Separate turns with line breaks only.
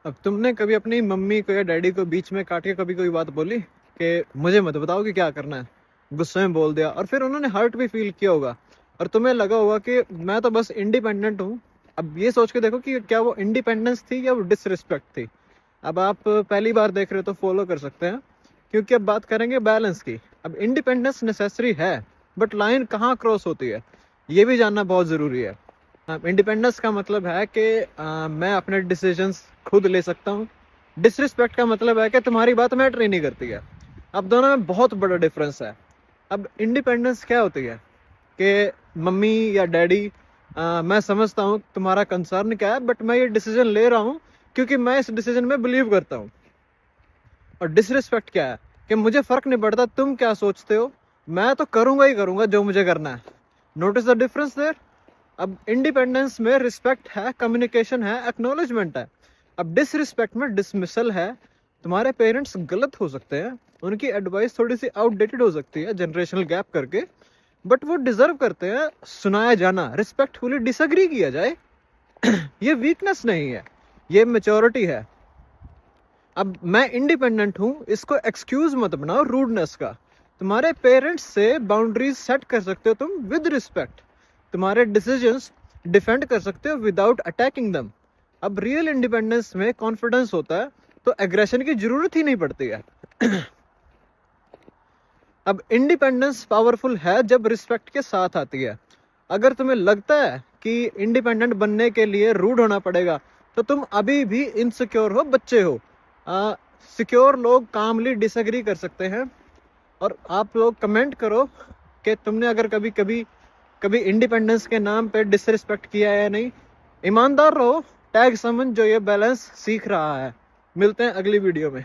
अब तुमने कभी अपनी मम्मी को या डैडी को बीच में काट के कभी कोई बात बोली कि मुझे मत बताओ कि क्या करना है, गुस्से में बोल दिया और फिर उन्होंने हर्ट भी फील किया होगा और तुम्हें लगा होगा कि मैं तो बस इंडिपेंडेंट हूँ। अब ये सोच के देखो कि क्या वो इंडिपेंडेंस थी या वो डिसरिस्पेक्ट थी। अब आप पहली बार देख रहे हो तो फॉलो कर सकते हैं, क्योंकि अब बात करेंगे बैलेंस की। अब इंडिपेंडेंस नेसेसरी है, बट लाइन कहाँ क्रॉस होती है ये भी जानना बहुत ज़रूरी है। इंडिपेंडेंस का मतलब है कि मैं अपने डिसीजंस खुद ले सकता हूँ। डिसरिस्पेक्ट का मतलब है कि तुम्हारी बात मैटर ही नहीं करती है। अब दोनों में बहुत बड़ा डिफरेंस है। अब इंडिपेंडेंस क्या होती है कि मम्मी या डैडी, मैं समझता हूँ तुम्हारा कंसर्न क्या है, बट मैं ये डिसीजन ले रहा हूँ क्योंकि मैं इस डिसीजन में बिलीव करता हूँ। और डिसरिस्पेक्ट क्या है कि मुझे फर्क नहीं पड़ता तुम क्या सोचते हो, मैं तो करूंगा ही करूंगा जो मुझे करना है। Notice the difference there. अब इंडिपेंडेंस में रिस्पेक्ट है, कम्युनिकेशन है, एक्नॉलेजमेंट है। अब डिसरिस्पेक्ट में डिसमिसल है। तुम्हारे पेरेंट्स गलत हो सकते हैं, उनकी एडवाइस थोड़ी सी आउटडेटेड हो सकती है जनरेशनल गैप करके, बट वो डिजर्व करते हैं सुनाया जाना, रिस्पेक्टफुली डिसएग्री किया जाए। ये वीकनेस नहीं है, ये मेच्योरिटी है। अब मैं इंडिपेंडेंट हूँ, इसको एक्सक्यूज मत बनाओ रूडनेस का। तुम्हारे पेरेंट्स से बाउंड्रीज सेट कर सकते हो तुम विद रिस्पेक्ट। तुम्हारे डिसीजंस डिफेंड कर सकते हो विदाउट अटैकिंग दम। अब रियल इंडिपेंडेंस में कॉन्फिडेंस होता है, तो एग्रेशन की जरूरत ही नहीं पड़ती है। अब इंडिपेंडेंस पावरफुल है जब रिस्पेक्ट के साथ आती है। अगर तुम्हें लगता है कि इंडिपेंडेंट बनने के लिए रूड होना पड़ेगा, तो तुम अभी भी इनसिक्योर हो, बच्चे हो। सिक्योर लोग कामली डिसएग्री कर सकते हैं। और आप लोग कमेंट करो कि तुमने अगर कभी कभी कभी इंडिपेंडेंस के नाम पे डिसरिस्पेक्ट किया है या नहीं। ईमानदार रहो, टैग समन जो ये बैलेंस सीख रहा है। मिलते हैं अगली वीडियो में।